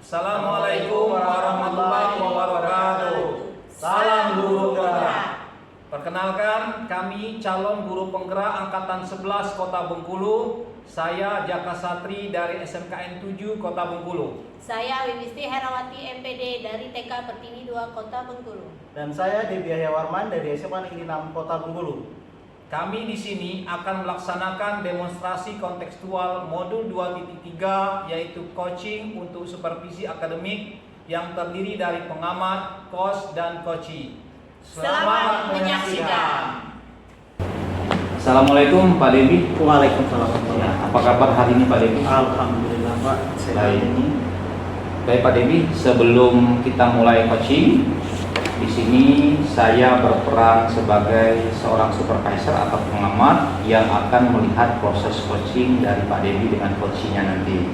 Assalamualaikum warahmatullahi wabarakatuh. Salam guru penggerak. Perkenalkan, kami calon guru penggerak angkatan 11 Kota Bengkulu. Saya Jaka Satri dari SMKN 7 Kota Bengkulu. Saya Wiwisti Herawati MPD dari TK Pertiwi 2 Kota Bengkulu. Dan saya Debiah Warman dari SMA Negeri 6 Kota Bengkulu. Kami di sini akan melaksanakan demonstrasi kontekstual modul 2.3 yaitu coaching untuk supervisi akademik yang terdiri dari pengamat, coach, dan coachee. Selamat menyaksikan. Assalamualaikum Pak Debi. Waalaikumsalam. Ya, apa kabar hari ini Pak Debi? Alhamdulillah Pak, sehat ini. Baik Pak Debi, sebelum kita mulai coaching, di sini saya berperan sebagai seorang supervisor atau pengamat yang akan melihat proses coaching dari Pak Debi dengan coachingnya nanti.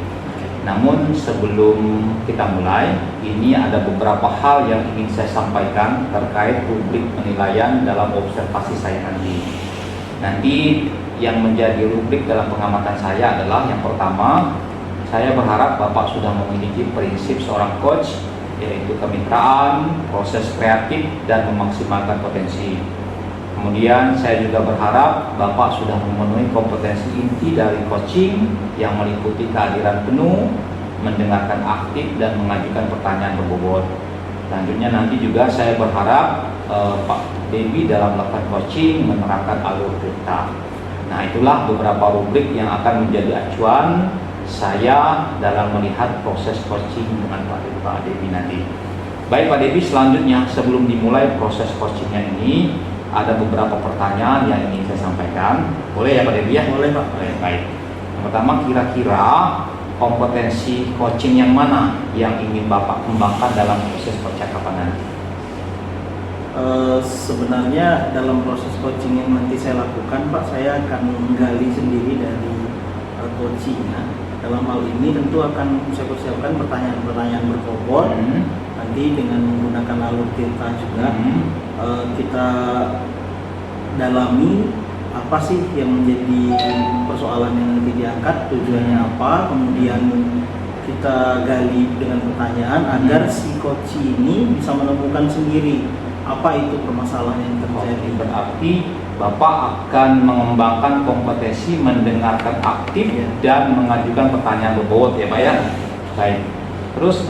Namun sebelum kita mulai, ini ada beberapa hal yang ingin saya sampaikan terkait rubrik penilaian dalam observasi saya nanti. Nanti yang menjadi rubrik dalam pengamatan saya adalah yang pertama, saya berharap Bapak sudah memiliki prinsip seorang coach, yaitu kemitraan, proses kreatif, dan memaksimalkan potensi. Kemudian saya juga berharap Bapak sudah memenuhi kompetensi inti dari coaching yang meliputi kehadiran penuh, mendengarkan aktif, dan mengajukan pertanyaan berbobot. Selanjutnya nanti juga saya berharap Pak Debi dalam melakukan coaching menerapkan alur cerita. Nah, itulah beberapa rubrik yang akan menjadi acuan saya dalam melihat proses coaching dengan Pak Debi nanti. Baik Pak Debi, selanjutnya sebelum dimulai proses coachingnya ini ada beberapa pertanyaan yang ingin saya sampaikan. Boleh ya Pak Debi ya? Boleh Pak. Boleh, baik. Yang pertama, kira-kira kompetensi coaching yang mana yang ingin Bapak kembangkan dalam proses percakapan nanti? Sebenarnya dalam proses coaching yang nanti saya lakukan Pak, saya akan menggali sendiri dari coachingnya. Dalam hal ini tentu akan saya persiapkan pertanyaan-pertanyaan berbobot. Nanti dengan menggunakan alur cerita juga kita dalami apa sih yang menjadi persoalan yang nanti diangkat, tujuannya apa, kemudian kita gali dengan pertanyaan agar si coach ini bisa menemukan sendiri apa itu permasalahan yang terjadi. Berarti Bapak akan mengembangkan kompetensi mendengarkan aktif dan mengajukan pertanyaan berbobot ya Pak ya. Baik. Terus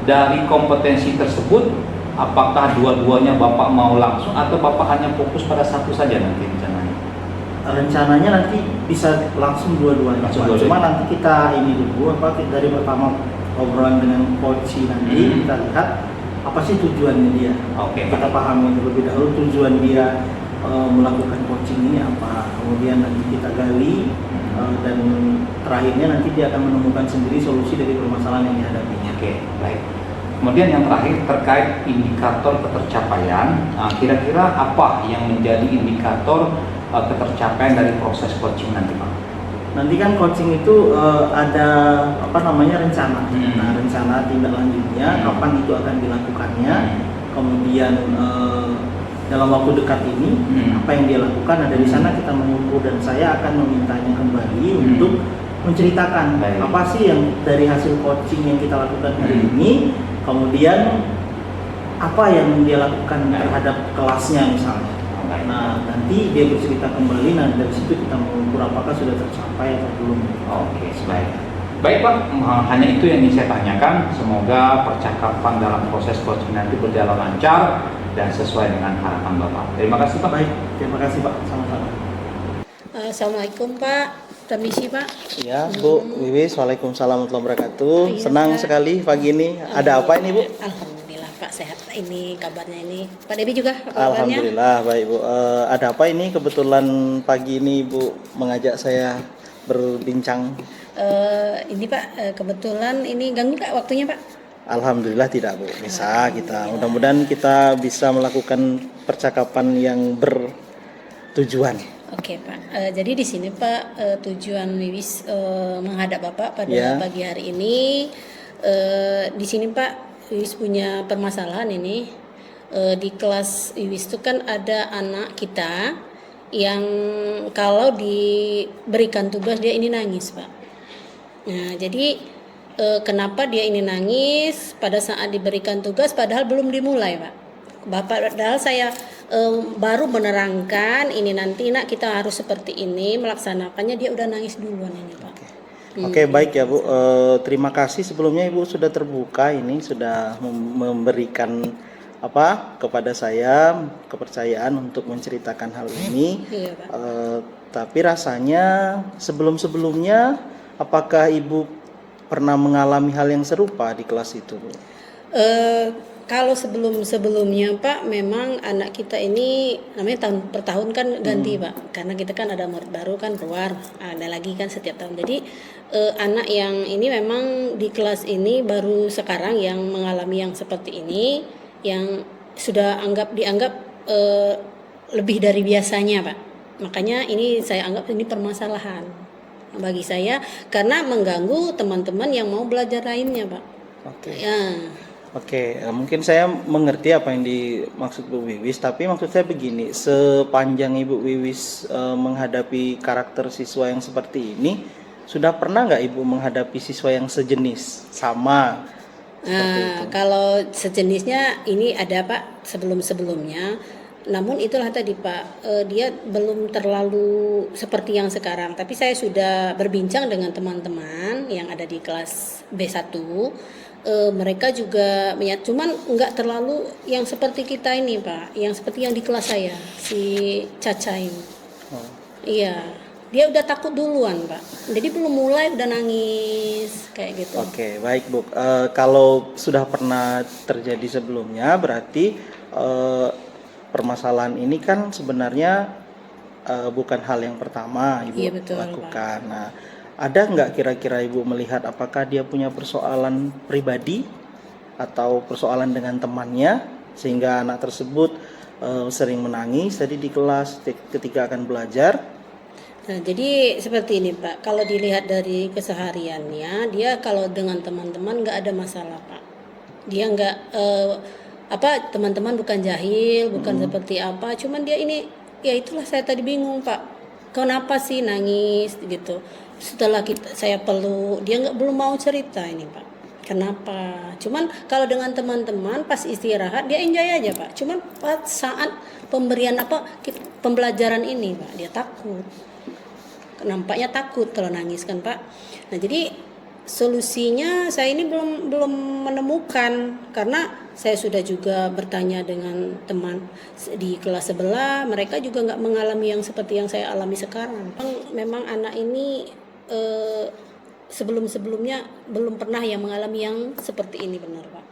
dari kompetensi tersebut, apakah dua-duanya Bapak mau langsung atau Bapak hanya fokus pada satu saja nanti rencananya? Rencananya nanti bisa langsung dua-duanya. Cuma nanti kita ini dulu dari pertama obrolan dengan coach nanti kita lihat apa sih tujuannya dia. Oke. Kita pahami terlebih dahulu tujuan dia melakukan coaching ini apa. Kemudian nanti kita gali dan terakhirnya nanti dia akan menemukan sendiri solusi dari permasalahan yang dihadapinya. Oke, baik. Kemudian yang terakhir terkait indikator ketercapaian, kira-kira apa yang menjadi indikator ketercapaian dari proses coaching nanti Pak? Nanti kan coaching itu ada rencana. Nah, rencana tindak lanjutnya kapan itu akan dilakukannya. Kemudian dalam waktu dekat ini apa yang dia lakukan, ada di sana kita mengukur dan saya akan memintanya kembali untuk menceritakan apa sih yang dari hasil coaching yang kita lakukan hari ini, kemudian apa yang dia lakukan terhadap kelasnya misalnya. Nah, nanti dia bercerita kembali, nah dari situ kita mengukur apakah sudah tercapai atau belum. Oke, baik. Baik Pak, hanya itu yang ingin saya tanyakan. Semoga percakapan dalam proses coaching nanti berjalan lancar dan sesuai dengan harapan Bapak. Terima kasih Pak. Baik, terima kasih Pak, sama-sama. Assalamualaikum Pak, permisi Pak. Ya Bu Wiwis, waalaikumsalam warahmatullahi wabarakatuh. Senang sekali pagi ini. Ada apa ini Bu? Alhamdulillah Pak, sehat ini kabarnya ini. Pak Debi juga kabarnya? Alhamdulillah baik Bu. Ada apa ini kebetulan pagi ini Bu mengajak saya berbincang? Ini Pak, kebetulan ini ganggu Kak waktunya Pak? Alhamdulillah tidak Bu, bisa kita. Mudah-mudahan kita bisa melakukan percakapan yang bertujuan. Oke Pak, jadi di sini Pak tujuan Wiwis menghadap Bapak pada pagi hari ini. Di sini Pak, Wiwis punya permasalahan ini. Di kelas Wiwis itu kan ada anak kita yang kalau diberikan tugas dia ini nangis Pak. Nah jadi kenapa dia ini nangis pada saat diberikan tugas padahal belum dimulai, Pak. Padahal saya baru menerangkan ini nanti nak kita harus seperti ini melaksanakannya, dia udah nangis duluan ini, Pak. Oke, baik ya Bu. Terima kasih sebelumnya Ibu sudah terbuka ini, sudah memberikan kepada saya kepercayaan untuk menceritakan hal ini. Iya, Pak. Tapi rasanya sebelum-sebelumnya apakah Ibu pernah mengalami hal yang serupa di kelas itu, Bu? Kalau sebelumnya Pak, memang anak kita ini namanya tahun per tahun kan ganti Pak, karena kita kan ada murid baru kan keluar, ada lagi kan setiap tahun. Jadi anak yang ini memang di kelas ini baru sekarang yang mengalami yang seperti ini, yang sudah dianggap lebih dari biasanya Pak. Makanya ini saya anggap ini permasalahan bagi saya karena mengganggu teman-teman yang mau belajar lainnya Pak. Oke. Ya. Oke, mungkin saya mengerti apa yang dimaksud Bu Wiwis, tapi maksud saya begini, sepanjang Ibu Wiwis menghadapi karakter siswa yang seperti ini, sudah pernah nggak Ibu menghadapi siswa yang sejenis, sama? Kalau sejenisnya ini ada Pak sebelumnya, namun itulah tadi Pak, dia belum terlalu seperti yang sekarang, tapi saya sudah berbincang dengan teman-teman yang ada di kelas B1. Mereka juga cuman nggak terlalu yang seperti kita ini Pak, yang seperti yang di kelas saya si Caca ini. Iya, dia udah takut duluan Pak, jadi belum mulai udah nangis kayak gitu. Oke, baik Bu. Kalau sudah pernah terjadi sebelumnya, berarti permasalahan ini kan sebenarnya bukan hal yang pertama Ibu lakukan. Pak. Nah, ada nggak kira-kira Ibu melihat apakah dia punya persoalan pribadi atau persoalan dengan temannya sehingga anak tersebut sering menangis tadi di kelas ketika akan belajar? Nah, jadi seperti ini Pak, kalau dilihat dari kesehariannya, dia kalau dengan teman-teman nggak ada masalah Pak. Dia nggak teman-teman bukan jahil, bukan seperti apa, cuman dia ini, ya itulah saya tadi bingung Pak, kenapa sih nangis gitu. Setelah saya peluk, dia belum mau cerita ini Pak. Kenapa? Cuman kalau dengan teman-teman pas istirahat dia enjoy aja Pak. Cuman pas saat pemberian pembelajaran ini Pak, dia takut. Nampaknya takut kalau nangis kan Pak. Nah jadi solusinya saya ini belum menemukan, karena saya sudah juga bertanya dengan teman di kelas sebelah, mereka juga nggak mengalami yang seperti yang saya alami sekarang. Memang anak ini sebelumnya belum pernah yang mengalami yang seperti ini, benar Pak.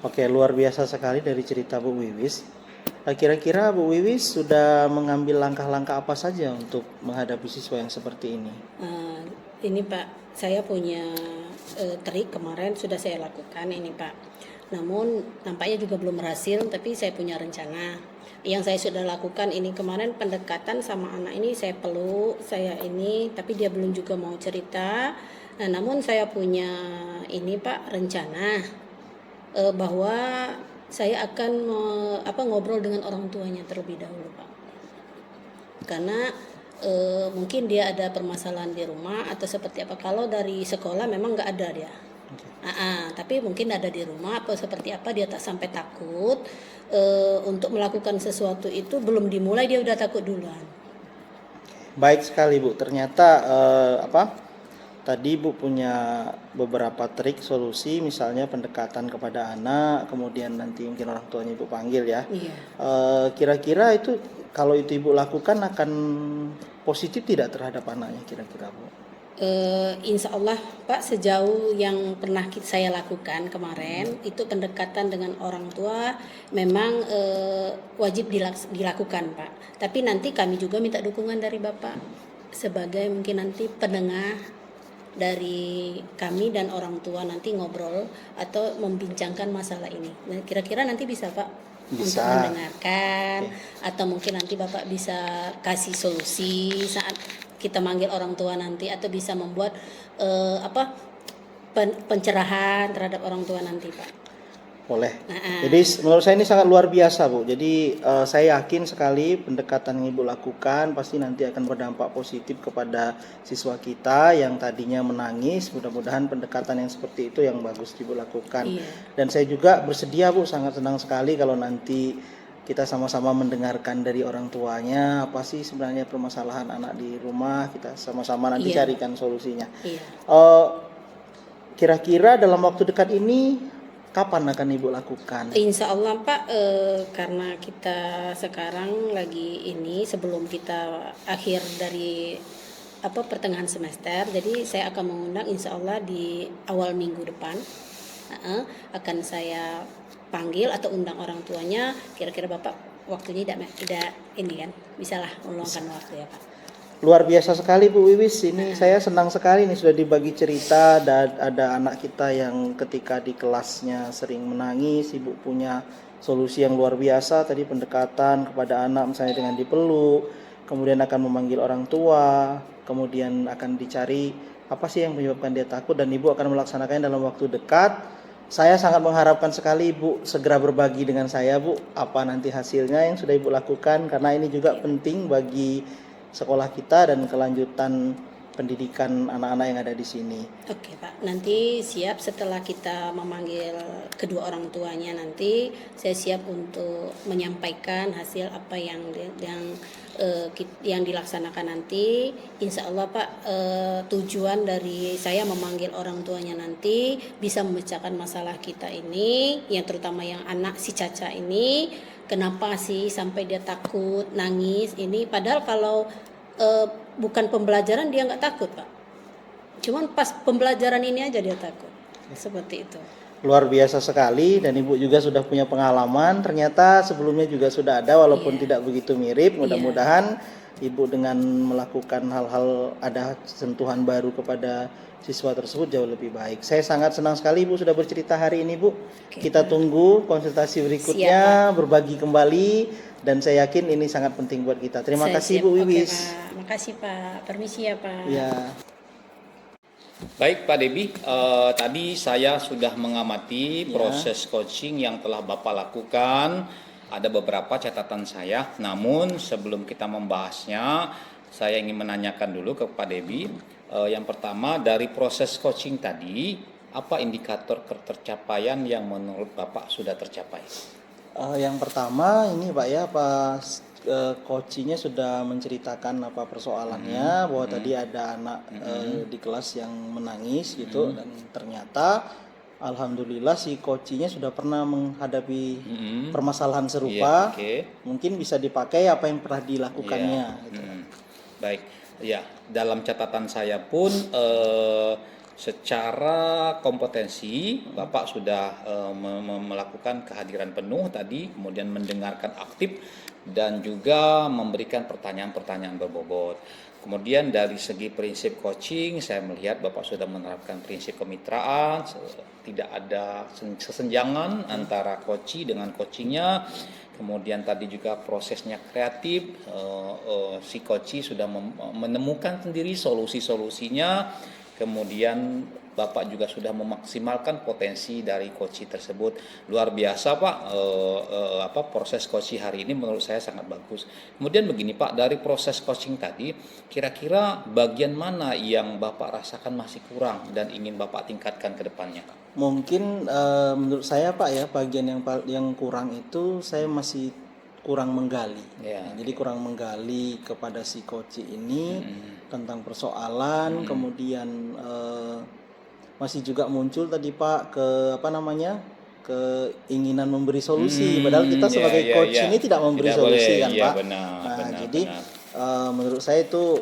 Oke, luar biasa sekali dari cerita Bu Wiwis. Kira-kira Bu Wiwis sudah mengambil langkah-langkah apa saja untuk menghadapi siswa yang seperti ini? Ini Pak, saya punya trik kemarin sudah saya lakukan ini Pak. Namun nampaknya juga belum berhasil, tapi saya punya rencana. Yang saya sudah lakukan ini kemarin pendekatan sama anak ini, saya peluk, tapi dia belum juga mau cerita. Nah, namun saya punya ini Pak rencana bahwa saya akan ngobrol dengan orang tuanya terlebih dahulu Pak. Karena mungkin dia ada permasalahan di rumah atau seperti apa. Kalau dari sekolah memang nggak ada dia. Tapi mungkin ada di rumah atau seperti apa, dia tak sampai takut untuk melakukan sesuatu itu belum dimulai dia udah takut duluan. Baik sekali Bu, ternyata tadi Bu punya beberapa trik solusi, misalnya pendekatan kepada anak, kemudian nanti mungkin orang tuanya Ibu panggil ya. Iya. Kira-kira itu kalau itu Ibu lakukan akan positif tidak terhadap anaknya kira-kira Bu? Insya Allah Pak, sejauh yang pernah saya lakukan kemarin itu pendekatan dengan orang tua memang wajib dilakukan Pak. Tapi nanti kami juga minta dukungan dari Bapak sebagai mungkin nanti penengah dari kami dan orang tua, nanti ngobrol atau membincangkan masalah ini. Nah, kira-kira nanti bisa Pak bisa untuk mendengarkan, atau mungkin nanti Bapak bisa kasih solusi saat kita manggil orang tua nanti, atau bisa membuat pencerahan terhadap orang tua nanti Pak. Boleh. Jadi menurut saya ini sangat luar biasa, Bu. Jadi saya yakin sekali pendekatan yang Ibu lakukan pasti nanti akan berdampak positif kepada siswa kita yang tadinya menangis. Mudah-mudahan pendekatan yang seperti itu yang bagus Ibu lakukan. Iya. Dan saya juga bersedia, Bu, sangat senang sekali kalau nanti kita sama-sama mendengarkan dari orang tuanya apa sih sebenarnya permasalahan anak di rumah, kita sama-sama nanti Iya. carikan solusinya. Iya. Kira-kira dalam waktu dekat ini kapan akan Ibu lakukan? Insya Allah Pak, karena kita sekarang lagi ini sebelum kita akhir dari pertengahan semester, jadi saya akan mengundang Insya Allah di awal minggu depan. Akan saya panggil atau undang orang tuanya. Kira-kira Bapak waktunya tidak ini kan, bisalah meluangkan waktu ya Pak. Luar biasa sekali Bu Wiwis, ini saya senang sekali nih sudah dibagi cerita dan ada anak kita yang ketika di kelasnya sering menangis, Ibu punya solusi yang luar biasa tadi pendekatan kepada anak misalnya dengan dipeluk, kemudian akan memanggil orang tua, kemudian akan dicari apa sih yang menyebabkan dia takut dan Ibu akan melaksanakannya dalam waktu dekat. Saya sangat mengharapkan sekali Ibu segera berbagi dengan saya Bu apa nanti hasilnya yang sudah Ibu lakukan karena ini juga penting bagi sekolah kita dan kelanjutan pendidikan anak-anak yang ada di sini. Oke Pak, nanti siap setelah kita memanggil kedua orang tuanya nanti saya siap untuk menyampaikan hasil apa yang dilaksanakan nanti. Insya Allah Pak, tujuan dari saya memanggil orang tuanya nanti bisa memecahkan masalah kita ini, yang terutama yang anak si Caca ini. Kenapa sih sampai dia takut, nangis ini? Padahal kalau bukan pembelajaran dia nggak takut Pak. Cuman pas pembelajaran ini aja dia takut. Seperti itu. Luar biasa sekali dan Ibu juga sudah punya pengalaman. Ternyata sebelumnya juga sudah ada walaupun tidak begitu mirip. Mudah-mudahan Ibu dengan melakukan hal-hal ada sentuhan baru kepada siswa tersebut jauh lebih baik. Saya sangat senang sekali Ibu sudah bercerita hari ini Bu. Kita tunggu konsultasi berikutnya, berbagi kembali dan saya yakin ini sangat penting buat kita. Terima kasih Bu Wiwis. Terima kasih Pak. Permisi ya Pak. Ya. Baik Pak Debi, tadi saya sudah mengamati proses coaching yang telah Bapak lakukan. Ada beberapa catatan saya, namun sebelum kita membahasnya, saya ingin menanyakan dulu ke Pak Debi. Yang pertama, dari proses coaching tadi, apa indikator ketercapaian yang menurut Bapak sudah tercapai? Yang pertama ini Pak ya, pas coachingnya sudah menceritakan apa persoalannya, bahwa tadi ada anak di kelas yang menangis gitu, dan ternyata alhamdulillah si coachingnya sudah pernah menghadapi permasalahan serupa, mungkin bisa dipakai apa yang pernah dilakukannya. Gitu. Baik, ya dalam catatan saya pun secara kompetensi Bapak sudah melakukan kehadiran penuh tadi, kemudian mendengarkan aktif dan juga memberikan pertanyaan-pertanyaan berbobot. Kemudian dari segi prinsip coaching, saya melihat Bapak sudah menerapkan prinsip kemitraan, tidak ada kesenjangan antara coachee dengan coachingnya. Kemudian tadi juga prosesnya kreatif, si coachee sudah menemukan sendiri solusi-solusinya. Kemudian Bapak juga sudah memaksimalkan potensi dari coachee tersebut. Luar biasa Pak, proses coaching hari ini menurut saya sangat bagus. Kemudian begini Pak, dari proses coaching tadi, kira-kira bagian mana yang Bapak rasakan masih kurang dan ingin Bapak tingkatkan ke depannya? Mungkin menurut saya Pak ya, bagian yang kurang itu saya masih kurang menggali. Jadi kurang menggali kepada si coachee ini tentang persoalan, kemudian masih juga muncul tadi Pak keinginan memberi solusi, padahal kita sebagai coach ini tidak memberi solusi kan Pak. Jadi menurut saya itu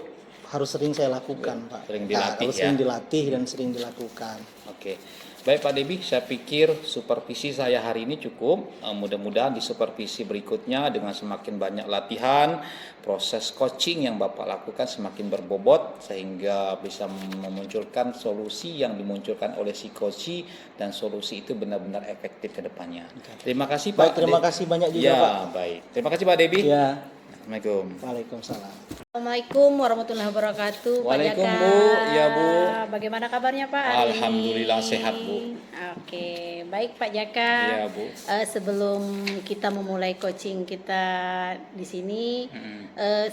harus sering saya lakukan Pak. Sering dilatih dan sering dilakukan. Oke. Baik Pak Debi, saya pikir supervisi saya hari ini cukup. Mudah-mudahan di supervisi berikutnya dengan semakin banyak latihan, proses coaching yang Bapak lakukan semakin berbobot sehingga bisa memunculkan solusi yang dimunculkan oleh si coachee dan solusi itu benar-benar efektif ke depannya. Terima kasih Pak. Baik, terima kasih banyak juga Pak. Baik. Terima kasih Pak Debi. Ya. Assalamualaikum. Waalaikumsalam. Assalamualaikum warahmatullahi wabarakatuh. Pak Waalaikum, Jaka. Bu. Iya, Bu. Bagaimana kabarnya Pak hari ini? Alhamdulillah sehat, Bu. Oke, baik Pak Jaka. Iya, Bu. Sebelum kita memulai coaching kita di sini,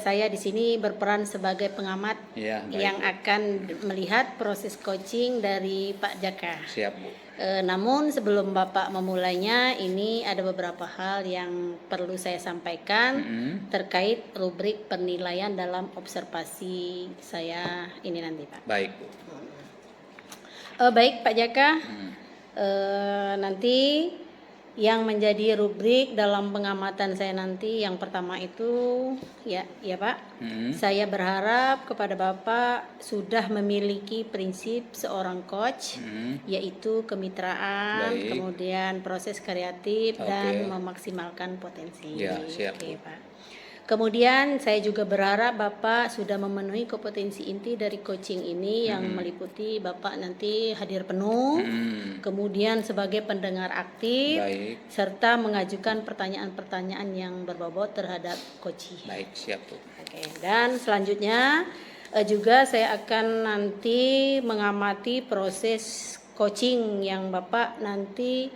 saya di sini berperan sebagai pengamat Iya, baik, yang Bu. akan melihat proses coaching dari Pak Jaka. Siap, Bu. Namun sebelum Bapak memulainya, ini ada beberapa hal yang perlu saya sampaikan terkait rubrik penilaian dalam observasi saya ini nanti Pak. Baik, Bu. Baik Pak Jaka, nanti yang menjadi rubrik dalam pengamatan saya nanti yang pertama itu ya Pak, saya berharap kepada Bapak sudah memiliki prinsip seorang coach, yaitu kemitraan, Baik. kemudian proses kreatif Oke. dan memaksimalkan potensi. Ya, siap, Oke Bu. Pak. Kemudian saya juga berharap Bapak sudah memenuhi kompetensi inti dari coaching ini yang meliputi Bapak nanti hadir penuh, kemudian sebagai pendengar aktif, Baik. serta mengajukan pertanyaan-pertanyaan yang berbobot terhadap coaching. Baik, siap, Bu. Oke, dan selanjutnya juga saya akan nanti mengamati proses coaching yang Bapak nanti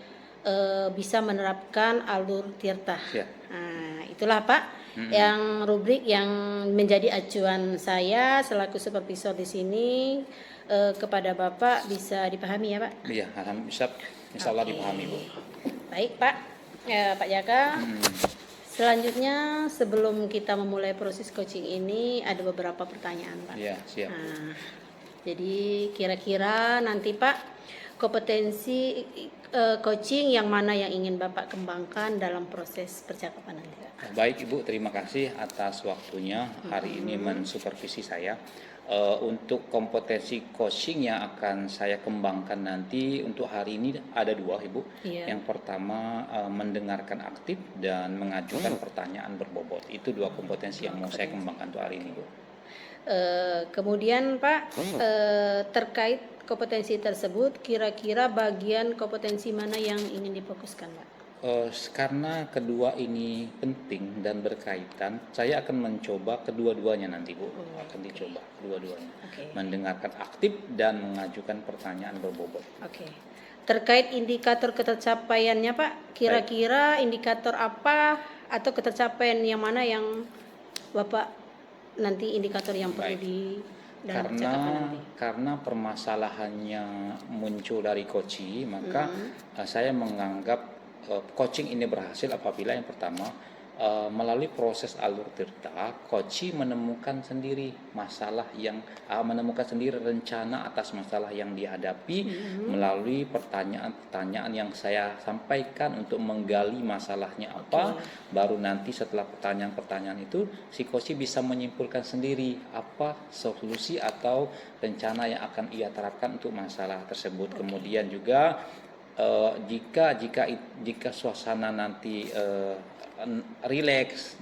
bisa menerapkan alur tirta. Siap. Nah, itulah Pak yang rubrik yang menjadi acuan saya selaku supervisor di sini kepada Bapak bisa dipahami ya Pak. Iya, alhamdulillah. Insya Allah Oke. dipahami, Bu. Baik Pak, Pak Jaka. Selanjutnya sebelum kita memulai proses coaching ini ada beberapa pertanyaan Pak. Iya, siap. Nah, jadi kira-kira nanti Pak kompetensi coaching yang mana yang ingin Bapak kembangkan dalam proses percakapan nanti Pak? Baik, Ibu, terima kasih atas waktunya hari ini mensupervisi saya. Untuk kompetensi coaching yang akan saya kembangkan nanti untuk hari ini ada dua, Ibu. Iya. Yang pertama mendengarkan aktif dan mengajukan pertanyaan berbobot. Itu dua kompetensi yang mau saya kembangkan untuk hari ini, Bu. Kemudian Pak terkait kompetensi tersebut kira-kira bagian kompetensi mana yang ingin difokuskan Pak? Karena kedua ini penting dan berkaitan, saya akan mencoba kedua-duanya nanti, Bu. Akan dicoba kedua-duanya. Oke. Mendengarkan aktif dan mengajukan pertanyaan berbobot. Oke. Terkait indikator ketercapaiannya Pak, kira-kira indikator apa atau ketercapaian yang mana yang Bapak nanti indikator yang perlu Baik. di dalam percakapan nanti? Karena permasalahannya muncul dari coaching, maka saya menganggap coaching ini berhasil apabila yang pertama melalui proses alur tirta, coaching menemukan sendiri masalah yang menemukan sendiri rencana atas masalah yang dihadapi melalui pertanyaan-pertanyaan yang saya sampaikan untuk menggali masalahnya apa. Baru nanti setelah pertanyaan-pertanyaan itu si coaching bisa menyimpulkan sendiri apa solusi atau rencana yang akan ia terapkan untuk masalah tersebut. Kemudian juga jika suasana nanti rileks,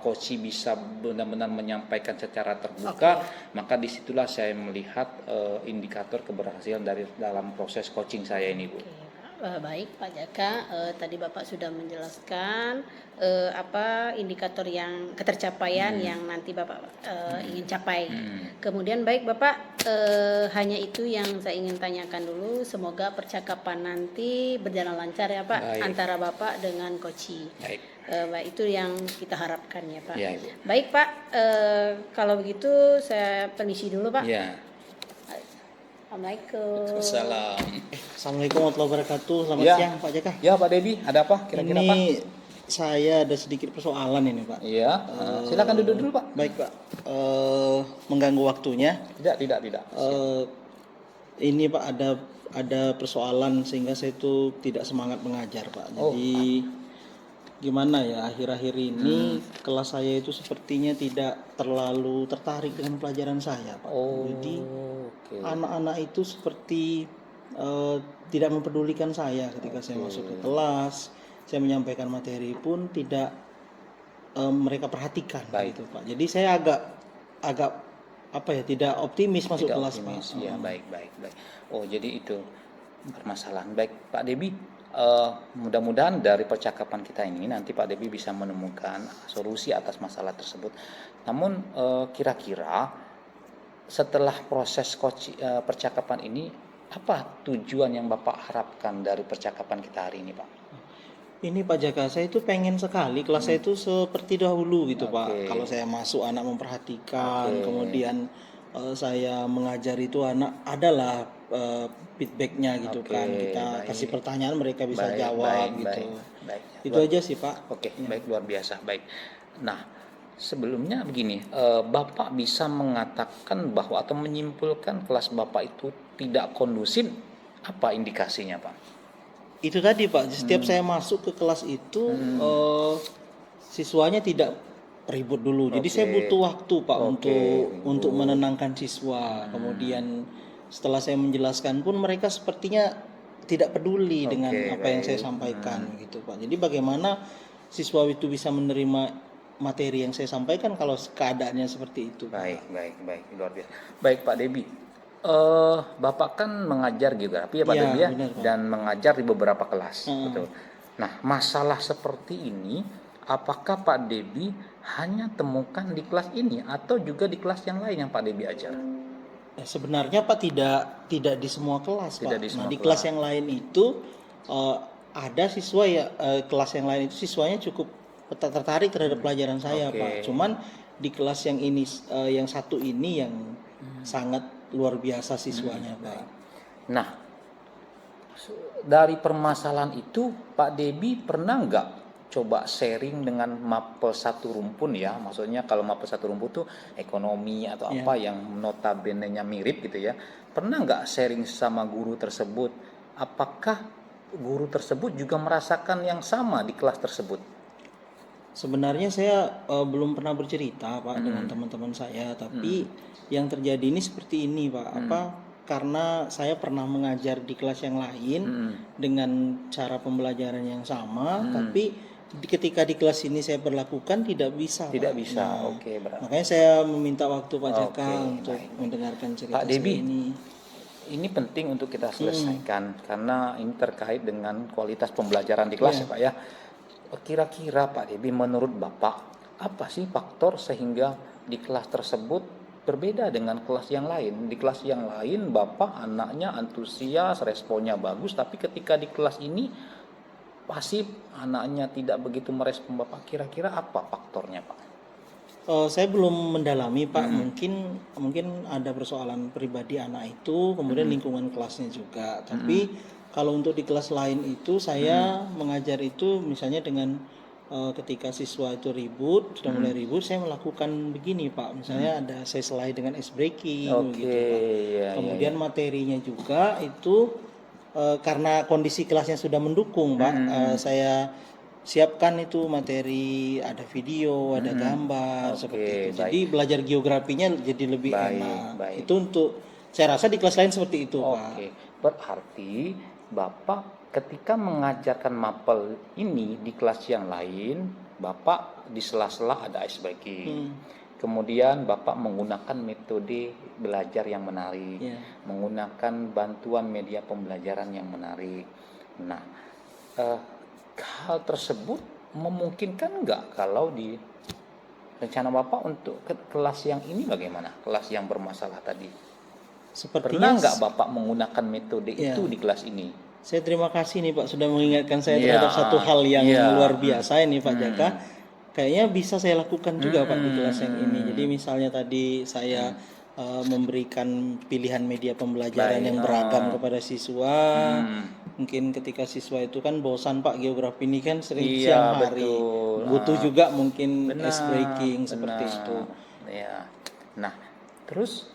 coach bisa benar-benar menyampaikan secara terbuka, maka disitulah saya melihat indikator keberhasilan dari dalam proses coaching saya ini, Bu. Baik Pak Jaka, tadi Bapak sudah menjelaskan apa indikator yang ketercapaian yang nanti Bapak ingin capai. Kemudian baik Bapak, hanya itu yang saya ingin tanyakan dulu. Semoga percakapan nanti berjalan lancar ya Pak. Baik. Antara Bapak dengan coach. Baik. Baik, itu yang kita harapkan ya Pak. Ya, Ibu. Baik Pak, kalau begitu saya permisi dulu Pak. Ya. Assalamualaikum. Salam. Assalamualaikum warahmatullahi wabarakatuh. Selamat Ya. siang Pak Jaka. Ya, Pak Debi, ada apa kira-kira, Ini Pak? saya ada sedikit persoalan ini Pak. Iya. Silakan duduk dulu, Pak. Baik Pak. Mengganggu waktunya. Tidak. Ini Pak ada persoalan sehingga saya itu tidak semangat mengajar Pak. Jadi gimana ya, akhir-akhir ini kelas saya itu sepertinya tidak terlalu tertarik dengan pelajaran saya Pak. Jadi oke. anak-anak itu seperti tidak mempedulikan saya ketika saya masuk ke kelas. Saya menyampaikan materi pun tidak mereka perhatikan. Baik. Gitu Pak. Jadi saya agak apa ya, tidak optimis masuk Tidak kelas optimis. Pak. Ya, baik. Oh, jadi itu permasalahan. Baik, Pak Debi, mudah-mudahan dari percakapan kita ini nanti Pak Debi bisa menemukan solusi atas masalah tersebut. Namun kira-kira setelah proses percakapan ini, apa tujuan yang Bapak harapkan dari percakapan kita hari ini, Pak? Ini Pak Jaka, saya itu pengen sekali kelas saya itu seperti dahulu gitu Pak. Kalau saya masuk anak memperhatikan, kemudian saya mengajar itu anak adalah feedbacknya gitu kan. Kita kasih pertanyaan mereka bisa jawab gitu. Itu aja sih Pak. Baik, luar biasa. Baik. Nah, sebelumnya begini, Bapak bisa mengatakan bahwa atau menyimpulkan kelas Bapak itu tidak kondusif, apa indikasinya Pak? Itu tadi Pak, setiap saya masuk ke kelas itu siswanya tidak ribut dulu. Jadi saya butuh waktu Pak untuk menenangkan siswa. Kemudian setelah saya menjelaskan pun mereka sepertinya tidak peduli dengan apa yang saya sampaikan gitu Pak. Jadi bagaimana siswa itu bisa menerima materi yang saya sampaikan kalau keadaannya seperti itu. Baik, luar biasa. Baik Pak Debi, Bapak kan mengajar geografi ya Pak Debi ya, dan mengajar di beberapa kelas, betul. Nah, masalah seperti ini, apakah Pak Debi hanya temukan di kelas ini atau juga di kelas yang lain yang Pak Debi ajar? Sebenarnya Pak tidak di semua kelas Pak. Di kelas yang lain itu ada siswa ya, kelas yang lain itu siswanya cukup tertarik terhadap pelajaran saya Pak. Cuman di kelas yang ini, yang satu ini yang sangat luar biasa siswanya Pak. Nah, dari permasalahan itu Pak Debi pernah nggak coba sharing dengan mapel satu rumpun ya? Maksudnya kalau mapel satu rumpun tuh ekonomi atau apa yang notabene-nya mirip gitu ya. Pernah nggak sharing sama guru tersebut? Apakah guru tersebut juga merasakan yang sama di kelas tersebut? Sebenarnya saya belum pernah bercerita Pak dengan teman-teman saya, tapi yang terjadi ini seperti ini Pak. Karena saya pernah mengajar di kelas yang lain dengan cara pembelajaran yang sama, tapi ketika di kelas ini saya berlakukan tidak bisa. Makanya saya meminta waktu Pak Jaka untuk mendengarkan cerita Pak Debi, ini. Ini penting untuk kita selesaikan karena ini terkait dengan kualitas pembelajaran di kelas ya Pak ya. Kira-kira Pak Debi, menurut Bapak apa sih faktor sehingga di kelas tersebut berbeda dengan kelas yang lain? Di kelas yang lain Bapak anaknya antusias, responnya bagus, tapi ketika di kelas ini pasif, anaknya tidak begitu merespon Bapak. Kira-kira apa faktornya Pak? Saya belum mendalami Pak. Mungkin ada persoalan pribadi anak itu, kemudian lingkungan kelasnya juga. Tapi kalau untuk di kelas lain itu saya mengajar itu misalnya dengan ketika siswa itu ribut, sudah mulai ribut, saya melakukan begini Pak. Misalnya saya selai dengan ice breaking gitu Pak. Kemudian materinya juga itu karena kondisi kelasnya sudah mendukung Pak, saya siapkan itu materi, ada video, ada gambar seperti itu. Jadi belajar geografinya jadi lebih enak. Itu untuk saya rasa di kelas lain seperti itu Pak. Berarti Bapak ketika mengajarkan mapel ini di kelas yang lain, Bapak di sela-sela ada ice breaking. Kemudian Bapak menggunakan metode belajar yang menarik, menggunakan bantuan media pembelajaran yang menarik. Nah, hal tersebut memungkinkan nggak kalau di rencana Bapak untuk kelas yang ini bagaimana? Kelas yang bermasalah tadi. Pernah nggak Bapak menggunakan metode itu di kelas ini? Saya terima kasih nih Pak sudah mengingatkan saya terhadap satu hal yang luar biasa ini Pak Jaka. Kayaknya bisa saya lakukan juga Pak di kelas yang ini. Jadi misalnya tadi saya memberikan pilihan media pembelajaran yang beragam kepada siswa. Mungkin ketika siswa itu kan bosan Pak, geografi ini kan sering siang hari. Butuh juga mungkin ice breaking seperti itu. Nah, terus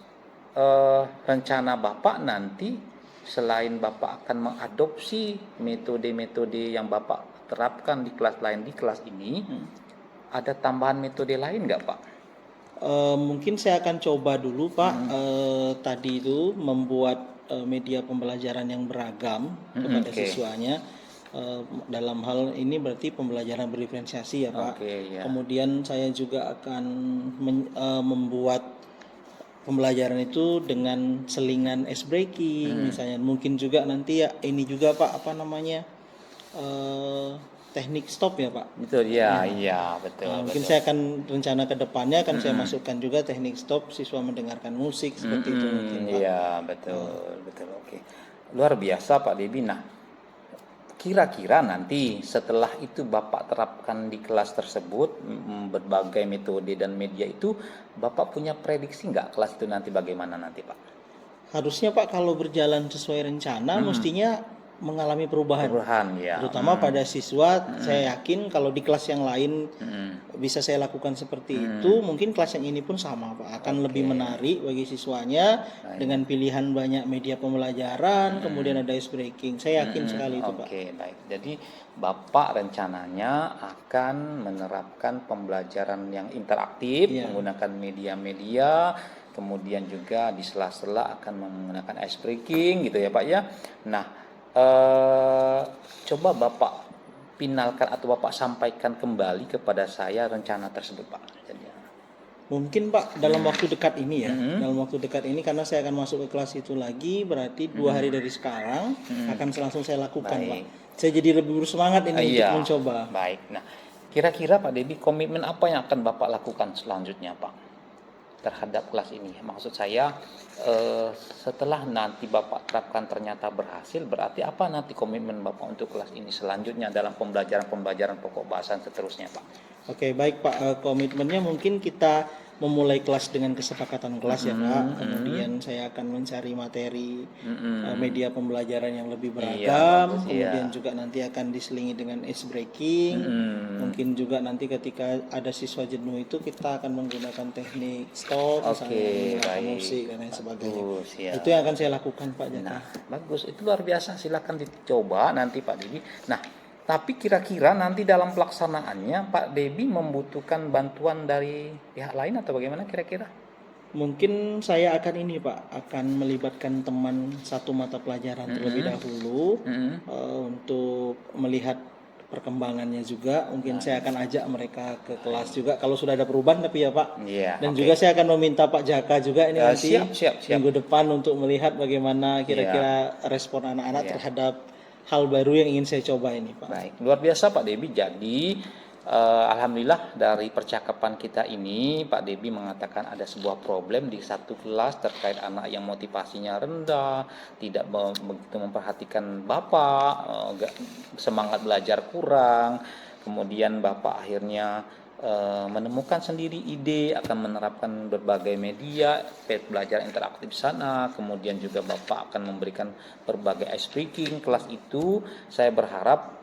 rencana Bapak nanti selain Bapak akan mengadopsi metode-metode yang Bapak terapkan di kelas lain di kelas ini, ada tambahan metode lain nggak Pak? Mungkin saya akan coba dulu Pak, tadi itu membuat media pembelajaran yang beragam kepada siswanya. Dalam hal ini berarti pembelajaran berdiferensiasi ya Pak. Kemudian saya juga akan membuat pembelajaran itu dengan selingan ice breaking misalnya. Mungkin juga nanti ya ini juga Pak teknik stop ya Pak. Betul ya, iya betul. Mungkin betul. saya akan rencana ke depannya akan saya masukkan juga teknik stop, siswa mendengarkan musik seperti itu mungkin Pak. Iya betul, betul. Oke, luar biasa Pak Debi. Nah, kira-kira nanti setelah itu Bapak terapkan di kelas tersebut berbagai metode dan media itu, Bapak punya prediksi nggak kelas itu nanti bagaimana nanti Pak? Harusnya Pak kalau berjalan sesuai rencana mestinya mengalami perubahan Ya. terutama pada siswa. Saya yakin kalau di kelas yang lain bisa saya lakukan seperti itu, mungkin kelas yang ini pun sama Pak, akan lebih menarik bagi siswanya dengan pilihan banyak media pembelajaran, kemudian ada ice breaking. Saya yakin sekali itu Pak. Oke, baik. Jadi Bapak rencananya akan menerapkan pembelajaran yang interaktif menggunakan media-media, kemudian juga di sela-sela akan menggunakan ice breaking gitu ya Pak ya. Nah, coba Bapak finalkan atau Bapak sampaikan kembali kepada saya rencana tersebut Pak. Jadi, mungkin Pak dalam waktu dekat ini ya, dalam waktu dekat ini karena saya akan masuk ke kelas itu lagi, berarti 2 hari dari sekarang akan langsung saya lakukan Pak. Saya jadi lebih bersemangat ini untuk mencoba. Baik. Nah, kira-kira Pak Debi komitmen apa yang akan Bapak lakukan selanjutnya Pak terhadap kelas ini? Maksud saya setelah nanti Bapak terapkan ternyata berhasil, berarti apa nanti komitmen Bapak untuk kelas ini selanjutnya dalam pembelajaran pokok bahasa dan seterusnya Pak? Oke, baik Pak. Komitmennya mungkin kita memulai kelas dengan kesepakatan kelas ya Pak. Kemudian saya akan mencari materi media pembelajaran yang lebih beragam. Kemudian juga nanti akan diselingi dengan ice breaking. Mungkin juga nanti ketika ada siswa jenuh itu kita akan menggunakan teknik stop, misalnya menggunakan musik dan lain sebagainya. Itu yang akan saya lakukan Pak Jaka. Nah, bagus. Itu luar biasa. Silakan dicoba nanti Pak Debi. Nah, tapi kira-kira nanti dalam pelaksanaannya Pak Debi membutuhkan bantuan dari pihak lain atau bagaimana kira-kira? Mungkin saya akan ini Pak, akan melibatkan teman satu mata pelajaran terlebih dahulu untuk melihat perkembangannya juga. Mungkin saya akan ajak mereka ke kelas juga kalau sudah ada perubahan tapi ya Pak. Dan juga saya akan meminta Pak Jaka juga ini nanti siap. minggu depan untuk melihat bagaimana kira-kira respon anak-anak terhadap hal baru yang ingin saya coba ini Pak. Baik, luar biasa Pak Debi. Jadi alhamdulillah dari percakapan kita ini Pak Debi mengatakan ada sebuah problem di satu kelas terkait anak yang motivasinya rendah, tidak begitu memperhatikan Bapak, semangat belajar kurang. Kemudian Bapak akhirnya menemukan sendiri ide akan menerapkan berbagai media belajar interaktif di sana. Kemudian juga Bapak akan memberikan berbagai ice breaking kelas itu. Saya berharap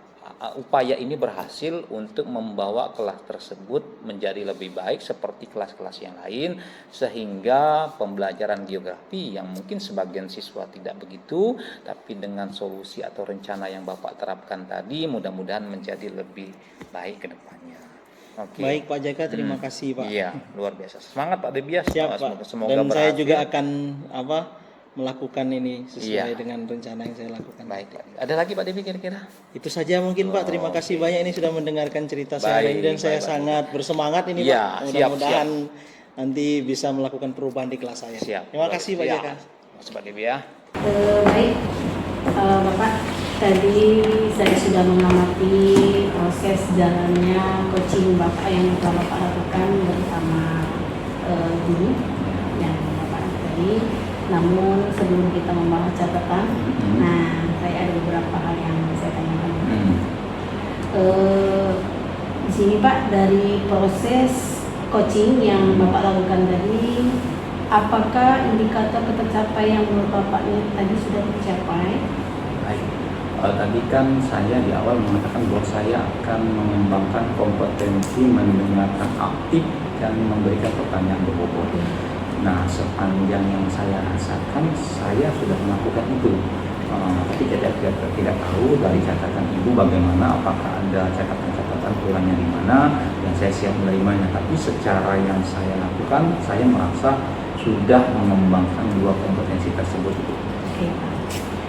upaya ini berhasil untuk membawa kelas tersebut menjadi lebih baik seperti kelas-kelas yang lain, sehingga pembelajaran geografi yang mungkin sebagian siswa tidak begitu, tapi dengan solusi atau rencana yang Bapak terapkan tadi mudah-mudahan menjadi lebih baik ke depannya. Baik Pak Jaka, terima kasih Pak. Iya, luar biasa. Semangat Pak Debias. Siap Pak. Semoga dan berhasil. saya juga akan melakukan ini sesuai dengan rencana yang saya lakukan. Baik. Ada lagi Pak Debi kira-kira? Itu saja mungkin Pak. Terima kasih banyak ini sudah mendengarkan cerita saya hari ini dan saya sangat bersemangat ini Pak. Mudah-mudahan nanti bisa melakukan perubahan di kelas saya. Terima kasih Pak Jaka. Pak Debi ya. Baik, Bapak. Tadi saya sudah mengamati proses jalannya coaching Bapak yang telah Bapak lakukan bersama guru yang Bapak tadi. Namun sebelum kita membahas catatan, nah saya ada beberapa hal yang saya tanyakan. Di sini Pak, dari proses coaching yang Bapak lakukan tadi, apakah indikator tercapai yang menurut Bapak tadi sudah tercapai? Baik. Tadi kan saya di awal mengatakan bahwa saya akan mengembangkan kompetensi mendengarkan aktif dan memberikan pertanyaan berbobot. Nah, sepanjang yang saya rasakan, saya sudah melakukan itu. Tapi tidak tahu dari catatan Ibu bagaimana, apakah ada catatan-catatan kurangnya di mana, dan saya siap menerimanya. Tapi secara yang saya lakukan, saya merasa sudah mengembangkan 2 kompetensi tersebut. Oke, Pak.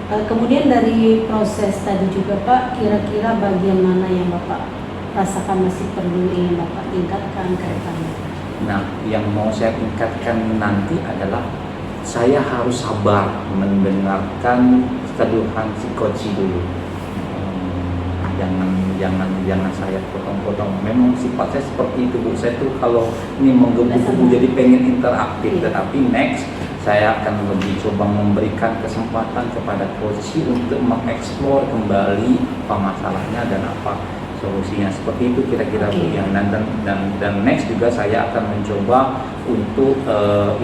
Kemudian dari proses tadi juga Pak, kira-kira bagian mana yang Bapak rasakan masih perlu ingin Bapak tingkatkan ke depannya? Nah, yang mau saya tingkatkan nanti adalah saya harus sabar mendengarkan keluhan si coach dulu. jangan saya potong-potong. Memang sifat saya seperti itu Bu. Saya tuh kalau ini menggebu-gebu jadi pengen interaktif, tetapi next saya akan lebih coba memberikan kesempatan kepada coach untuk mengeksplor kembali apa masalahnya dan apa solusinya. Seperti itu kira-kira Bu. Yang dan next juga saya akan mencoba untuk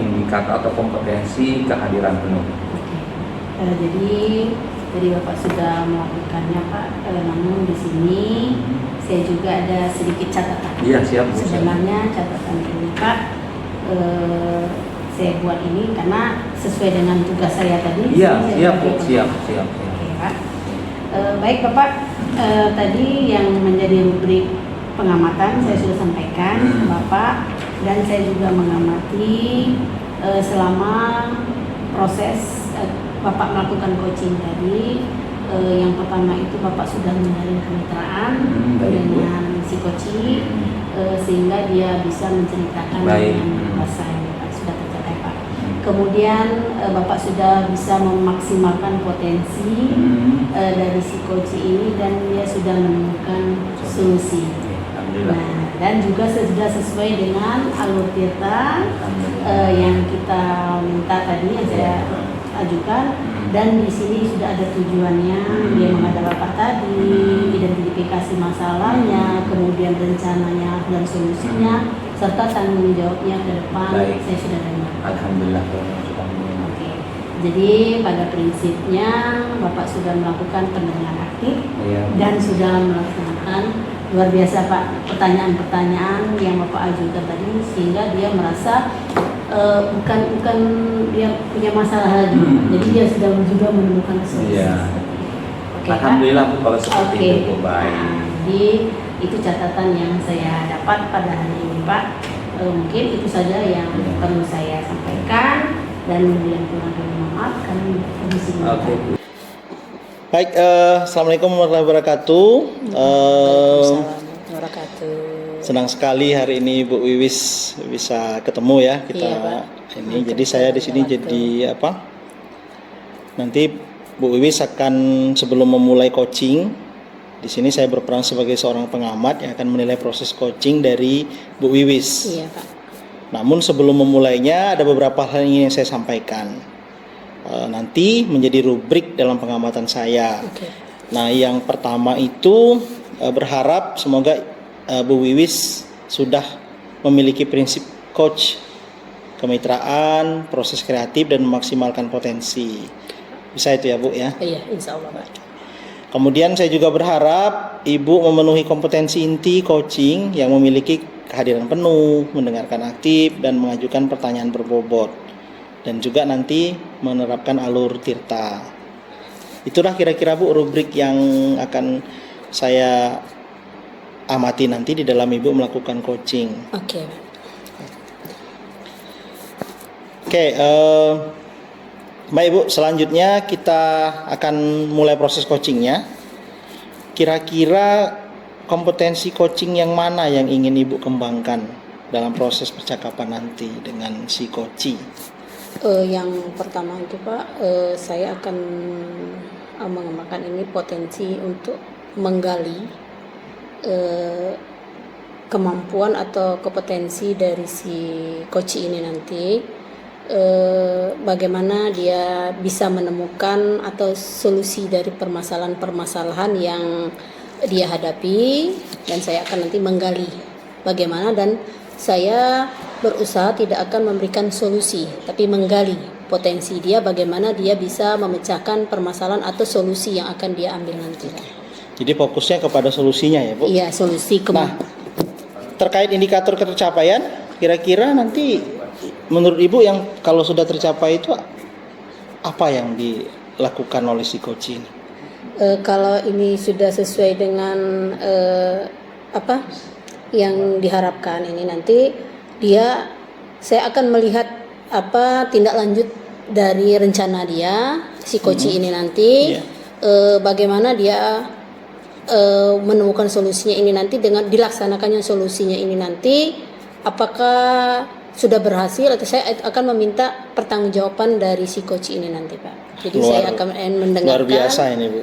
indikator atau kompetensi kehadiran penuh. Jadi Bapak sudah melakukannya Pak, namun di sini saya juga ada sedikit catatan. Iya siap Bu. Sebenarnya catatan ini Pak, saya buat ini karena sesuai dengan tugas saya tadi. Iya siap Bu, siap. Oke Pak. Baik Bapak, tadi yang menjadi rubrik pengamatan saya sudah sampaikan ke Bapak, dan saya juga mengamati selama proses Bapak melakukan coaching tadi. Yang pertama itu Bapak sudah menjalin kemitraan dengan si coaching, sehingga dia bisa menceritakan dengan bahasa yang Bapak sudah tercapai Pak. Kemudian Bapak sudah bisa memaksimalkan potensi dari si coaching ini, dan dia sudah menemukan solusi. Nah, dan juga sudah sesuai dengan alur tirta yang kita minta tadi, yang saya ajukan, dan di sini sudah ada tujuannya. Dia menghadap Bapak tadi, identifikasi masalahnya, kemudian rencananya dan solusinya, serta tanggung jawabnya ke depan. Saya sudah dengar. Alhamdulillah. Oke. Jadi pada prinsipnya Bapak sudah melakukan pendengaran aktif dan sudah melaksanakan luar biasa Pak pertanyaan-pertanyaan yang Bapak ajukan tadi, sehingga dia merasa bukan dia punya masalah lagi, jadi dia sudah juga menemukan solusi. Oke, alhamdulillah Bu kalau seperti itu Bu. Baik. Jadi itu catatan yang saya dapat pada hari ini Pak. Mungkin itu saja yang perlu saya sampaikan, dan yang kurang bermanfaat kami komisi. Baik, assalamualaikum warahmatullahi wabarakatuh. Waalaikumsalam warahmatullahi wabarakatuh. Senang sekali hari ini Bu Wiwis bisa ketemu ya kita ini. Jadi saya di sini jadi apa? Nanti Bu Wiwis akan sebelum memulai coaching, di sini saya berperan sebagai seorang pengamat yang akan menilai proses coaching dari Bu Wiwis. Iya Pak. Namun sebelum memulainya ada beberapa hal yang ingin saya sampaikan. Nanti menjadi rubrik dalam pengamatan saya. Nah, yang pertama itu berharap semoga Bu Wiwis sudah memiliki prinsip coach, kemitraan, proses kreatif, dan memaksimalkan potensi. Bisa itu ya Bu ya? Iya, insya Allah Pak. Kemudian saya juga berharap Ibu memenuhi kompetensi inti coaching yang memiliki kehadiran penuh, mendengarkan aktif, dan mengajukan pertanyaan berbobot, dan juga nanti menerapkan alur tirta. Itulah kira-kira Bu rubrik yang akan saya amati nanti di dalam Ibu melakukan coaching. Oke, Baik Bu, selanjutnya kita akan mulai proses coachingnya. Kira-kira kompetensi coaching yang mana yang ingin Ibu kembangkan dalam proses percakapan nanti dengan si coaching? Yang pertama itu Pak, saya akan mengembangkan ini potensi untuk menggali kemampuan atau kompetensi dari si coach ini nanti, bagaimana dia bisa menemukan atau solusi dari permasalahan-permasalahan yang dia hadapi, dan saya akan nanti menggali bagaimana, dan saya berusaha tidak akan memberikan solusi tapi menggali potensi dia, bagaimana dia bisa memecahkan permasalahan atau solusi yang akan dia ambil nanti. Jadi fokusnya kepada solusinya ya Bu? Iya, solusi. Nah, terkait indikator tercapaian, kira-kira nanti menurut Ibu yang kalau sudah tercapai itu apa yang dilakukan oleh si coach ini? Kalau ini sudah sesuai dengan apa yang diharapkan ini, nanti saya akan melihat apa tindak lanjut dari rencana dia si coach ini nanti, bagaimana dia menemukan solusinya ini nanti, dengan dilaksanakannya solusinya ini nanti apakah sudah berhasil, atau saya akan meminta pertanggungjawaban dari si coach ini nanti Pak. Jadi saya akan mendengarkan. Luar biasa ini Bu.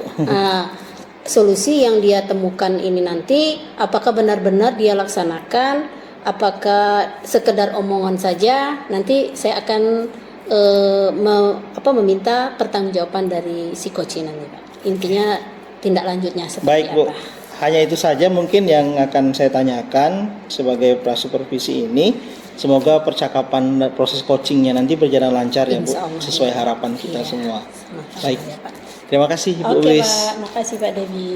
solusi yang dia temukan ini nanti apakah benar-benar dia laksanakan, apakah sekedar omongan saja. Nanti saya akan meminta pertanggungjawaban dari si coach nanti, Pak. Intinya tindak lanjutnya seperti Baik, Bu. apa. Hanya itu saja mungkin yang akan saya tanyakan sebagai prasupervisi ini. Semoga percakapan proses coachingnya nanti berjalan lancar ya, Bu, Insya Allah. sesuai harapan kita Iya, semua. sama-sama Baik. ya, Pak. Terima kasih Ibu Oke, Wiwis. Pak. Makasih Pak Debi.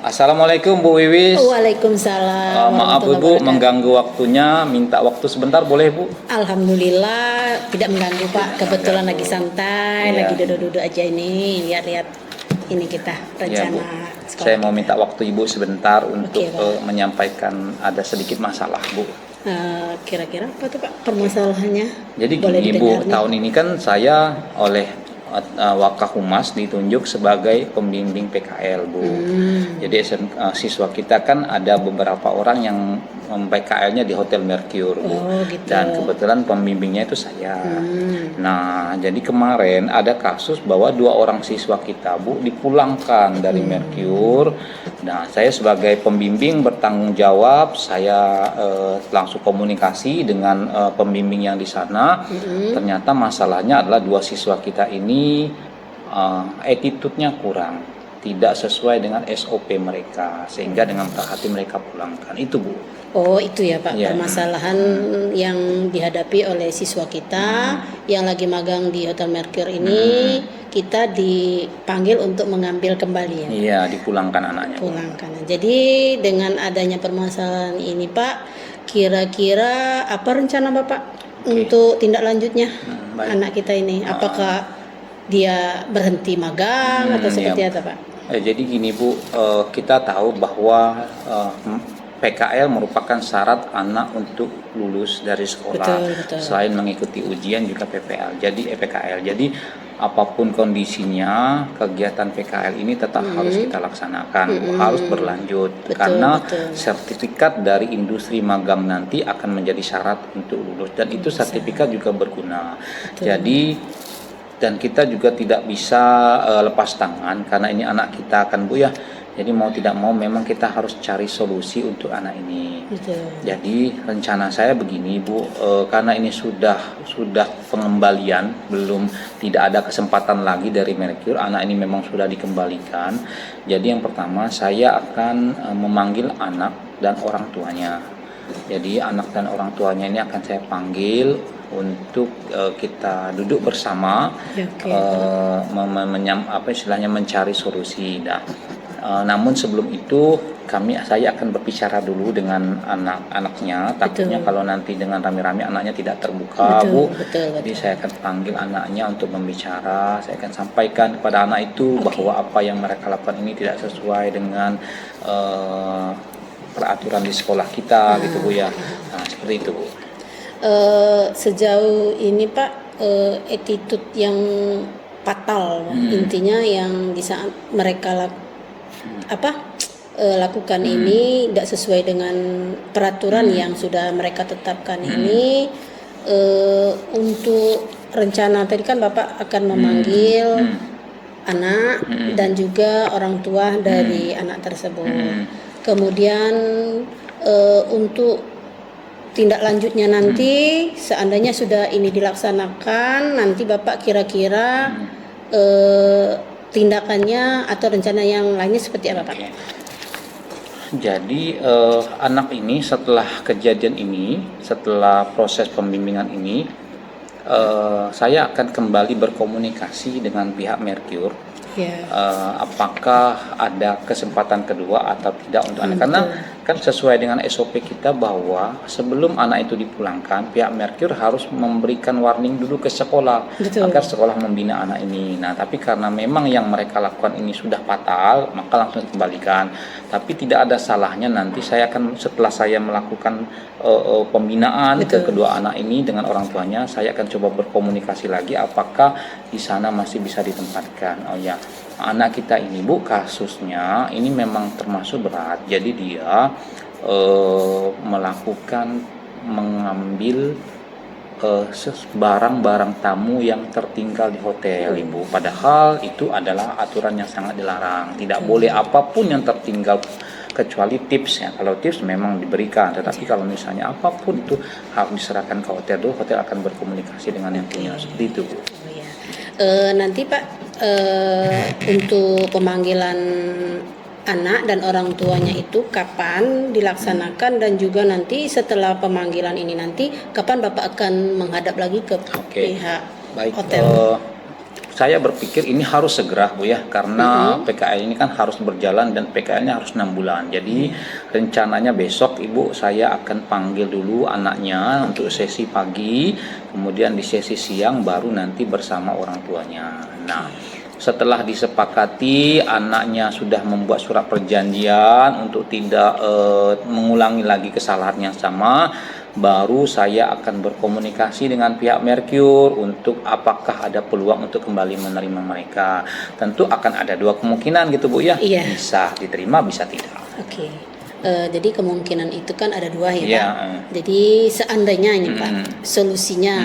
Assalamualaikum Bu Wiwis. Waalaikumsalam. Maaf warahmatullahi Bu wabarakatuh. mengganggu waktunya, minta waktu sebentar boleh Bu? Alhamdulillah tidak mengganggu Pak. Kebetulan lagi santai, Iya. lagi duduk-duduk aja ini, lihat-lihat ini kita Iya, Bu. rencana sekolah. Saya mau minta waktu Ibu sebentar untuk Pak. menyampaikan ada sedikit masalah Bu. Kira-kira apa tuh Pak permasalahannya? Jadi Boleh gini Bu, didengar nih. tahun ini kan saya oleh Wakahumas ditunjuk sebagai pembimbing PKL Bu. Jadi siswa kita kan ada beberapa orang yang PKL-nya di Hotel Mercure Bu. Oh, gitu. Dan kebetulan pembimbingnya itu saya. Nah, jadi kemarin ada kasus bahwa 2 orang siswa kita Bu dipulangkan dari Mercure. Nah, saya sebagai pembimbing bertanggung jawab, saya langsung komunikasi dengan pembimbing yang di sana. Ternyata masalahnya adalah 2 siswa kita ini attitude-nya kurang, tidak sesuai dengan SOP mereka, sehingga dengan hati mereka pulangkan. Itu Bu. Oh itu ya Pak, Iya. permasalahan yang dihadapi oleh siswa kita yang lagi magang di Hotel Mercure ini, kita dipanggil untuk mengambil kembali ya, Iya, dipulangkan anaknya. pulangkan. Jadi dengan adanya permasalahan ini Pak, kira-kira apa rencana Bapak untuk tindak lanjutnya Baik. anak kita ini? Apakah dia berhenti magang atau seperti iya. apa Pak? Jadi gini Bu, kita tahu bahwa PKL merupakan syarat anak untuk lulus dari sekolah. Betul. Selain mengikuti ujian juga PPL. Jadi PKL. Jadi apapun kondisinya, kegiatan PKL ini tetap harus kita laksanakan, harus berlanjut. Karena sertifikat dari industri magang nanti akan menjadi syarat untuk lulus, dan itu sertifikat juga berguna. Jadi dan kita juga tidak bisa lepas tangan karena ini anak kita kan Bu ya. Jadi mau tidak mau memang kita harus cari solusi untuk anak ini. Betul. Jadi rencana saya begini Bu, karena ini sudah pengembalian, belum tidak ada kesempatan lagi dari Mercure, anak ini memang sudah dikembalikan. Jadi yang pertama saya akan memanggil anak dan orang tuanya. Jadi anak dan orang tuanya ini akan saya panggil untuk kita duduk bersama, mencari solusi. Nah, namun sebelum itu saya akan berbicara dulu dengan anak-anaknya. Takutnya kalau nanti dengan rame-rame anaknya tidak terbuka, Bu. Jadi saya akan panggil anaknya untuk membicara. Saya akan sampaikan kepada anak itu bahwa apa yang mereka lakukan ini tidak sesuai dengan peraturan di sekolah kita, gitu Bu ya. Nah, seperti itu Bu. Sejauh ini Pak, attitude yang fatal intinya yang di saat mereka lakukan ini tidak sesuai dengan peraturan yang sudah mereka tetapkan ini. Untuk rencana tadi kan Bapak akan memanggil anak dan juga orang tua dari anak tersebut. Kemudian untuk tindak lanjutnya nanti seandainya sudah ini dilaksanakan, nanti Bapak kira-kira tindakannya atau rencana yang lainnya seperti apa Pak? Jadi anak ini setelah kejadian ini, setelah proses pembimbingan ini, saya akan kembali berkomunikasi dengan pihak Mercure. Apakah ada kesempatan kedua atau tidak untuk anak, karena kan sesuai dengan SOP kita bahwa sebelum anak itu dipulangkan pihak Mercure harus memberikan warning dulu ke sekolah agar sekolah membina anak ini. Nah tapi karena memang yang mereka lakukan ini sudah fatal, maka langsung dikembalikan. Tapi tidak ada salahnya nanti saya akan, setelah saya melakukan pembinaan ke kedua anak ini dengan orang tuanya, saya akan coba berkomunikasi lagi apakah di sana masih bisa ditempatkan. Oh ya, anak kita ini Bu, kasusnya ini memang termasuk berat. Jadi dia mengambil barang-barang tamu yang tertinggal di hotel, Ibu. Padahal itu adalah aturan yang sangat dilarang. Tidak boleh apapun yang tertinggal kecuali tips ya. Kalau tips memang diberikan, tetapi kalau misalnya apapun itu harus diserahkan ke hotel dulu. Hotel akan berkomunikasi dengan yang punya, seperti itu, Bu. Oh, ya. Nanti Pak, untuk pemanggilan anak dan orang tuanya itu kapan dilaksanakan, dan juga nanti setelah pemanggilan ini nanti kapan Bapak akan menghadap lagi ke pihak Baik, hotel? saya berpikir ini harus segera, Bu ya, karena PKL ini kan harus berjalan dan PKL-nya harus 6 bulan. Jadi rencananya besok Ibu saya akan panggil dulu anaknya untuk sesi pagi, kemudian di sesi siang baru nanti bersama orang tuanya. Nah, setelah disepakati anaknya sudah membuat surat perjanjian untuk tidak mengulangi lagi kesalahan yang sama, baru saya akan berkomunikasi dengan pihak Mercure untuk apakah ada peluang untuk kembali menerima mereka. Tentu akan ada dua kemungkinan gitu, Bu ya. Iya. Bisa diterima, bisa tidak. Oke. Jadi kemungkinan itu kan ada dua ya, Iya, Pak. Jadi seandainya ini Pak, solusinya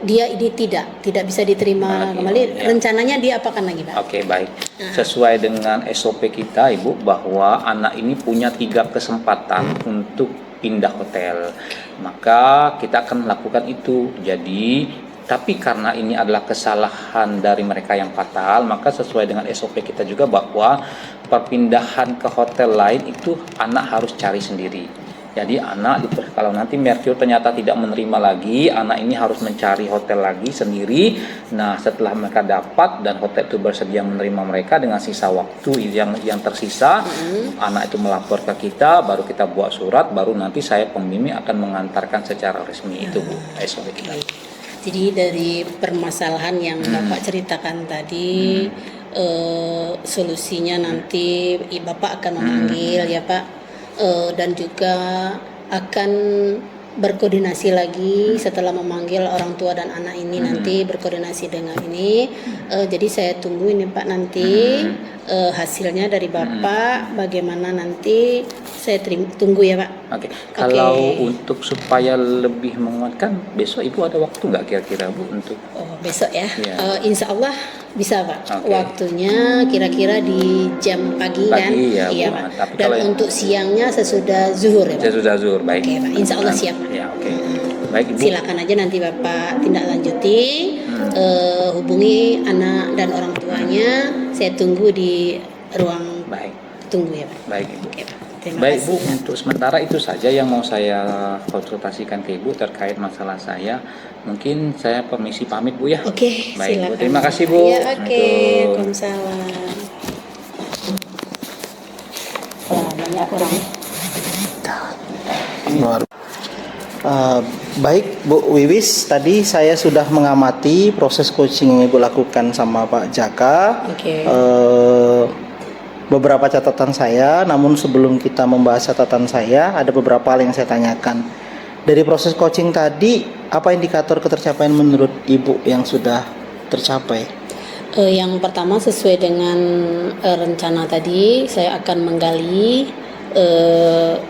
dia ini tidak bisa diterima kembali, ya. Rencananya dia apakan lagi, Pak? Oke, baik. Sesuai dengan SOP kita, Ibu, bahwa anak ini punya 3 kesempatan untuk pindah hotel. Maka kita akan melakukan itu. Jadi, tapi karena ini adalah kesalahan dari mereka yang fatal, maka sesuai dengan SOP kita juga bahwa perpindahan ke hotel lain itu anak harus cari sendiri. Jadi anak, kalau nanti Mercure ternyata tidak menerima lagi, anak ini harus mencari hotel lagi sendiri. Nah, setelah mereka dapat dan hotel itu bersedia menerima mereka dengan sisa waktu yang tersisa, anak itu melapor ke kita, baru kita buat surat, baru nanti saya pembimbing akan mengantarkan secara resmi. Itu, Bu, SOP kita. Jadi dari permasalahan yang Bapak ceritakan tadi, solusinya nanti Bapak akan memanggil ya Pak, dan juga akan berkoordinasi lagi setelah memanggil orang tua dan anak ini, nanti berkoordinasi dengan ini. Jadi saya tunggu ini Pak nanti hasilnya dari Bapak, bagaimana nanti saya tunggu ya Pak. Oke. Kalau untuk supaya lebih menguatkan, besok Ibu ada waktu nggak kira-kira, Bu, untuk? Oh, besok ya? Iya. Insya Allah bisa Pak. Waktunya kira-kira di jam pagi kan? Ya, iya Bu. Pak. Tapi Dan kalau untuk siangnya sesudah zuhur ya Pak? Sesudah zuhur, baik. Oke Pak, insya Allah siap. Ya, oke. Baik, Ibu. Silakan aja nanti Bapak tindak lanjuti, hubungi anak dan orang tuanya. Saya tunggu di ruang tunggu ya Pak. Baik, Ibu. Oke, Pak. Terima Baik, kasih, Bu, Pak. untuk sementara itu saja yang mau saya konsultasikan ke Ibu terkait masalah saya. Mungkin saya permisi pamit, Bu ya. Oke, baik, silakan. Bu. Terima kasih, Bu. Ya, oke. Untuk... Waalaikumsalam. Wah, banyak orang. Baik Bu Wiwis, tadi saya sudah mengamati proses coaching yang Ibu lakukan sama Pak Jaka. Oke. Beberapa catatan saya, namun sebelum kita membahas catatan saya, ada beberapa hal yang saya tanyakan. Dari proses coaching tadi, apa indikator ketercapaian menurut Ibu yang sudah tercapai? Yang pertama, sesuai dengan rencana tadi, saya akan menggali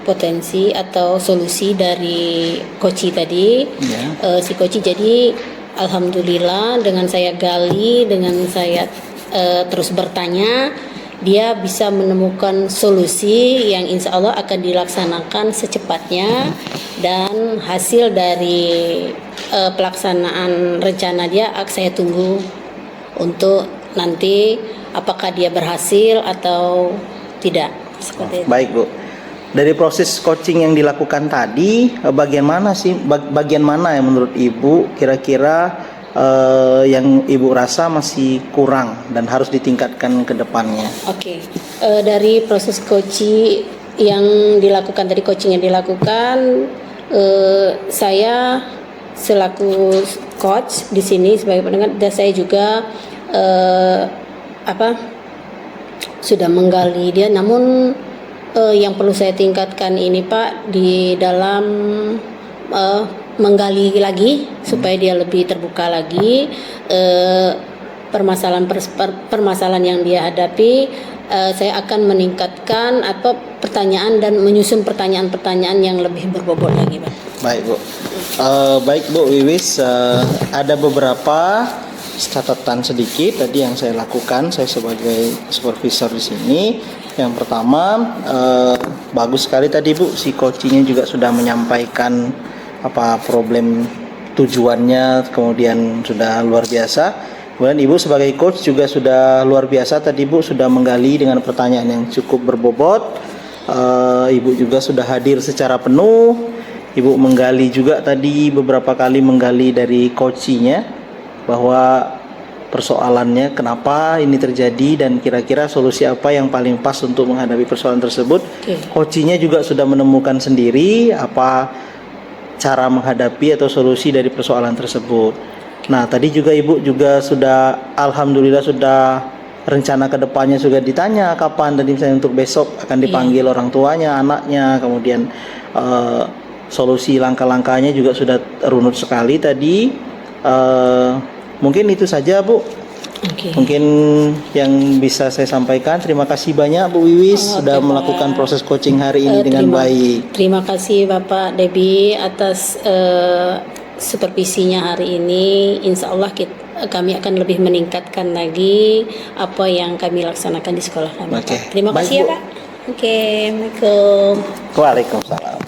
potensi atau solusi dari Koci tadi. Si Koci, jadi alhamdulillah dengan saya gali, dengan saya terus bertanya, dia bisa menemukan solusi yang insya Allah akan dilaksanakan secepatnya, dan hasil dari pelaksanaan rencana dia saya tunggu untuk nanti apakah dia berhasil atau tidak. Seperti itu. Baik Bu, dari proses coaching yang dilakukan tadi, bagian mana yang menurut Ibu kira-kira yang Ibu rasa masih kurang dan harus ditingkatkan ke depannya? Oke. Dari proses coaching yang dilakukan saya selaku coach di sini sebagai pendengar, dan saya juga sudah menggali dia, namun yang perlu saya tingkatkan ini Pak, di dalam menggali lagi supaya dia lebih terbuka lagi permasalahan yang dia hadapi. Saya akan meningkatkan pertanyaan dan menyusun pertanyaan-pertanyaan yang lebih berbobot lagi Pak. Baik Bu. Baik Bu Wiwis, ada beberapa catatan sedikit tadi yang saya lakukan, saya sebagai supervisor di sini. Yang pertama, bagus sekali tadi Bu, si coachingnya juga sudah menyampaikan apa problem tujuannya, kemudian sudah luar biasa. Kemudian Ibu sebagai coach juga sudah luar biasa tadi Bu, sudah menggali dengan pertanyaan yang cukup berbobot. Ibu juga sudah hadir secara penuh. Ibu menggali juga tadi beberapa kali menggali dari coachingnya bahwa persoalannya kenapa ini terjadi dan kira-kira solusi apa yang paling pas untuk menghadapi persoalan tersebut. Coachingnya juga sudah menemukan sendiri apa cara menghadapi atau solusi dari persoalan tersebut. Nah, tadi juga Ibu juga sudah alhamdulillah sudah rencana ke depannya sudah ditanya kapan tadi misalnya untuk besok akan dipanggil orang tuanya, anaknya, kemudian solusi langkah-langkahnya juga sudah runut sekali tadi. Mungkin itu saja Bu. Mungkin yang bisa saya sampaikan. Terima kasih banyak Bu Wiwis sudah melakukan proses coaching hari ini dengan baik. Terima kasih Bapak Debi atas supervisinya hari ini. Insya Allah kami akan lebih meningkatkan lagi apa yang kami laksanakan di sekolah kami. Terima kasih ya Pak. Assalamualaikum. Waalaikumsalam.